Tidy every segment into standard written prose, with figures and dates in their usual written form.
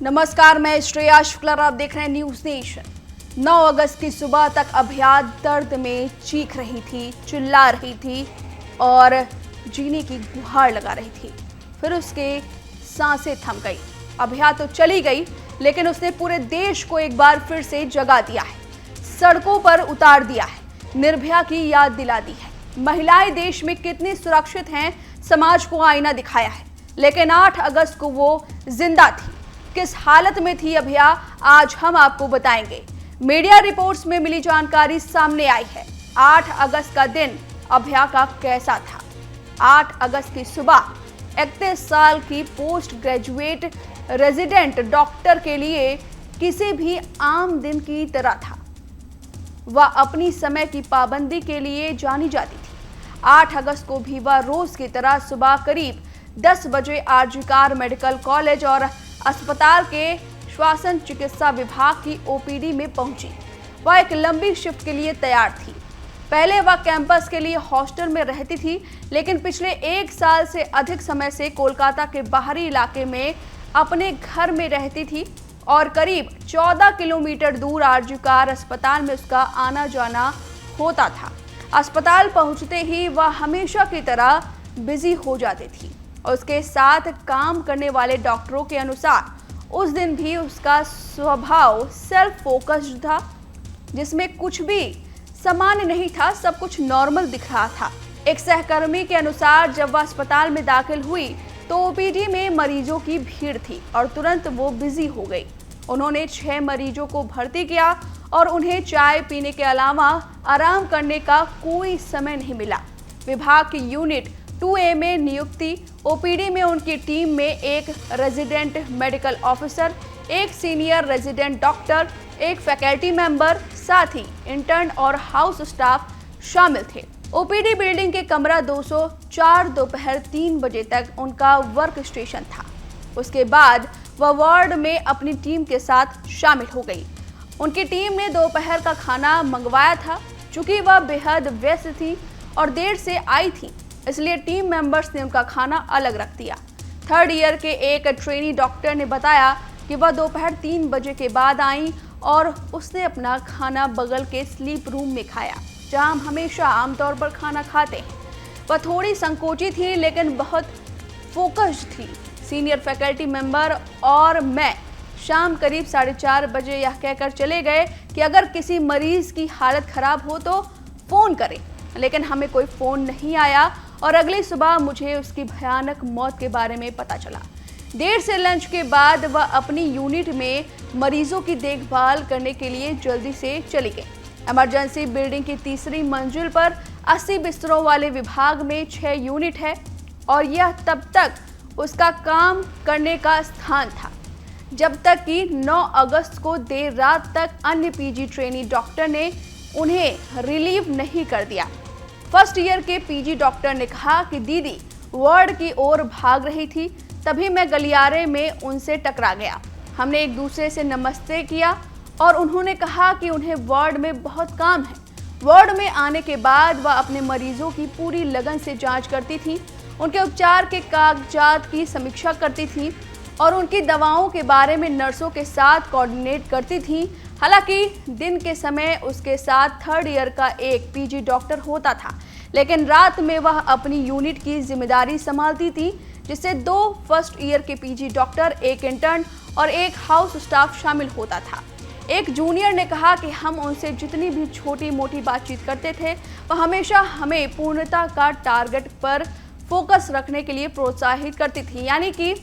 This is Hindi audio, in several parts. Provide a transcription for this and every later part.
नमस्कार, मैं श्रेया शुक्ला, आप देख रहे हैं न्यूज नेशन। 9 अगस्त की सुबह तक अभया दर्द में चीख रही थी, चिल्ला रही थी और जीने की गुहार लगा रही थी। फिर उसके सांसें थम गई। अभया तो चली गई, लेकिन उसने पूरे देश को एक बार फिर से जगा दिया है, सड़कों पर उतार दिया है, निर्भया की याद दिला दी है। महिलाएं देश में कितनी सुरक्षित हैं, समाज को आईना दिखाया है। लेकिन 8 अगस्त को वो जिंदा थी। किस हालत में थी अभया, आज हम आपको बताएंगे। मीडिया रिपोर्ट्स में मिली जानकारी सामने आई है। 8 अगस्त का दिन अभया का कैसा था? 8 अगस्त की सुबह 31 साल की पोस्ट ग्रेजुएट रेजिडेंट डॉक्टर के लिए किसी भी आम दिन की तरह था। वह अपनी समय की पाबंदी के लिए जानी जाती थी। 8 अगस्त को भी वह रोज की तरह सुबह करीब 10 बजे आरजीकर मेडिकल कॉलेज और अस्पताल के श्वसन चिकित्सा विभाग की ओपीडी में पहुंची। वह एक लंबी शिफ्ट के लिए तैयार थी। पहले वह कैंपस के लिए हॉस्टल में रहती थी, लेकिन पिछले 1 साल से अधिक समय से कोलकाता के बाहरी इलाके में अपने घर में रहती थी और करीब 14 किलोमीटर दूर आरजीकर अस्पताल में उसका आना जाना होता था। अस्पताल पहुंचते ही वह हमेशा की तरह बिजी हो जाती थी। उसके साथ काम करने वाले डॉक्टरों के अनुसार उस दिन भी उसका स्वभाव सेल्फ फोकस्ड था, जिसमें कुछ भी सामान्य नहीं था, सब कुछ नॉर्मल दिख रहा था। एक सहकर्मी के अनुसार जब वह अस्पताल में दाखिल हुई तो ओपीडी में मरीजों की भीड़ थी और तुरंत वो बिजी हो गई। उन्होंने 6 मरीजों को भर्ती किया और उन्हें चाय पीने के अलावा आराम करने का कोई समय नहीं मिला। विभाग की यूनिट 2A में नियुक्ति। ओपीडी में उनकी टीम में एक रेजिडेंट मेडिकल ऑफिसर, एक सीनियर रेजिडेंट डॉक्टर, एक फैकल्टी मेंबर, साथ ही इंटर्न और हाउस स्टाफ शामिल थे। ओपीडी बिल्डिंग के कमरा 204 दोपहर 3 बजे तक उनका वर्क स्टेशन था। उसके बाद वह वार्ड में अपनी टीम के साथ शामिल हो गई। उनकी टीम ने दोपहर का खाना मंगवाया था। चूंकि वह बेहद व्यस्त थी और देर से आई थी, इसलिए टीम मेंबर्स ने उनका खाना अलग रख दिया। 3rd ईयर के एक ट्रेनी डॉक्टर ने बताया कि वह दोपहर 3 बजे के बाद आई और उसने अपना खाना बगल के स्लीप रूम में खाया, जहां हम हमेशा आमतौर पर खाना खाते हैं। वह थोड़ी संकोची थी, लेकिन बहुत फोकस्ड थी। सीनियर फैकल्टी मेंबर और मैं शाम करीब 4:30 बजे यह कहकर चले गए कि अगर किसी मरीज की हालत खराब हो तो फोन करें, लेकिन हमें कोई फोन नहीं आया और अगली सुबह मुझे उसकी भयानक मौत के बारे में पता चला। देर से लंच के बाद वह अपनी यूनिट में मरीजों की देखभाल करने के लिए जल्दी से चली गई। इमरजेंसी बिल्डिंग की 3री मंजिल पर 80 बिस्तरों वाले विभाग में 6 यूनिट है और यह तब तक उसका काम करने का स्थान था, जब तक कि 9 अगस्त को देर रात तक अन्य पीजी ट्रेनी डॉक्टर ने उन्हें रिलीव नहीं कर दिया। 1st ईयर के पीजी डॉक्टर ने कहा कि दीदी वार्ड की ओर भाग रही थी, तभी मैं गलियारे में उनसे टकरा गया। हमने एक दूसरे से नमस्ते किया और उन्होंने कहा कि उन्हें वार्ड में बहुत काम है। वार्ड में आने के बाद वह अपने मरीजों की पूरी लगन से जांच करती थी, उनके उपचार के कागजात की समीक्षा करती थी और उनकी दवाओं के बारे में नर्सों के साथ कोऑर्डिनेट करती थी। हालांकि दिन के समय उसके साथ 3rd ईयर का एक पीजी डॉक्टर होता था, लेकिन रात में वह अपनी यूनिट की जिम्मेदारी संभालती थी, जिससे 2 1st ईयर के पीजी डॉक्टर, एक इंटर्न और एक हाउस स्टाफ शामिल होता था। एक जूनियर ने कहा कि हम उनसे जितनी भी छोटी मोटी बातचीत करते थे, वह हमेशा हमें पूर्णता का टारगेट पर फोकस रखने के लिए प्रोत्साहित करती थी। यानी कि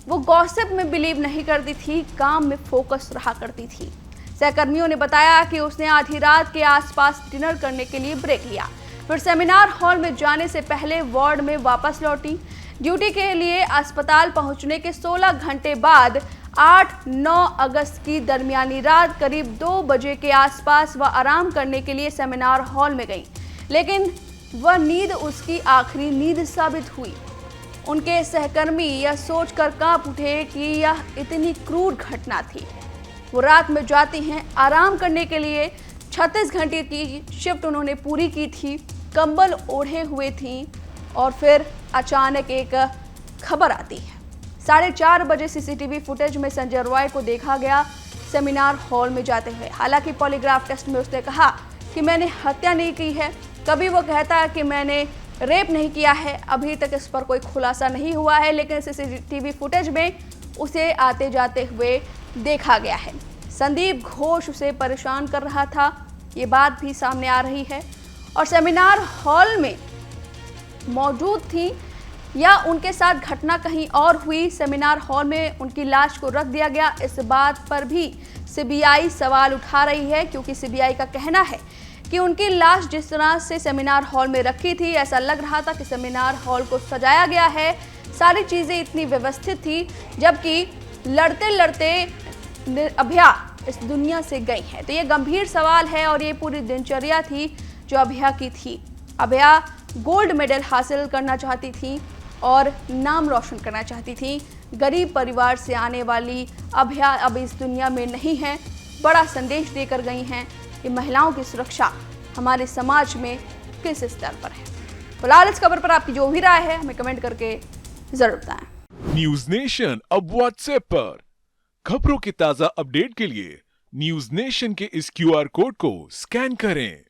वो गॉसिप में बिलीव नहीं करती थी, काम में फोकस रहा करती थी। सहकर्मियों ने बताया कि उसने आधी रात के आसपास डिनर करने के लिए ब्रेक लिया, फिर सेमिनार हॉल में जाने से पहले वार्ड में वापस लौटी। ड्यूटी के लिए अस्पताल पहुंचने के 16 घंटे बाद 8-9 अगस्त की दरमियानी रात करीब 2 बजे के आसपास वह आराम करने के लिए सेमिनार हॉल में गई, लेकिन वह नींद उसकी आखिरी नींद साबित हुई। उनके सहकर्मी यह सोचकर कांप उठे कि यह इतनी क्रूर घटना थी। वो रात में जाती हैं आराम करने के लिए। 36 घंटे की शिफ्ट उन्होंने पूरी की थी, कंबल ओढ़े हुए थी और फिर अचानक एक खबर आती है। 4:30 बजे सीसीटीवी फुटेज में संजय रॉय को देखा गया सेमिनार हॉल में जाते हुए। हालांकि पॉलीग्राफ टेस्ट में उसने कहा कि मैंने हत्या नहीं की है। कभी वो कहता है कि मैंने रेप नहीं किया है। अभी तक इस पर कोई खुलासा नहीं हुआ है, लेकिन सीसीटीवी फुटेज में उसे आते जाते हुए देखा गया है। संदीप घोष उसे परेशान कर रहा था, ये बात भी सामने आ रही है। और सेमिनार हॉल में मौजूद थी या उनके साथ घटना कहीं और हुई, सेमिनार हॉल में उनकी लाश को रख दिया गया, इस बात पर भी सीबीआई सवाल उठा रही है। क्योंकि सीबीआई का कहना है कि उनकी लाश जिस तरह से सेमिनार हॉल में रखी थी, ऐसा लग रहा था कि सेमिनार हॉल को सजाया गया है, सारी चीज़ें इतनी व्यवस्थित थी, जबकि लड़ते लड़ते अभया इस दुनिया से गई है। तो ये गंभीर सवाल है और ये पूरी दिनचर्या थी जो अभया की थी। अभया गोल्ड मेडल हासिल करना चाहती थी और नाम रोशन करना चाहती थी। गरीब परिवार से आने वाली अभया अब इस दुनिया में नहीं है। बड़ा संदेश देकर गई हैं कि महिलाओं की सुरक्षा हमारे समाज में किस स्तर पर है। फिलहाल इस खबर पर आपकी जो भी राय है हमें कमेंट करके जरूर बताएं। न्यूज नेशन अब व्हाट्सएप पर खबरों के ताजा अपडेट के लिए न्यूज नेशन के इस QR कोड को स्कैन करें।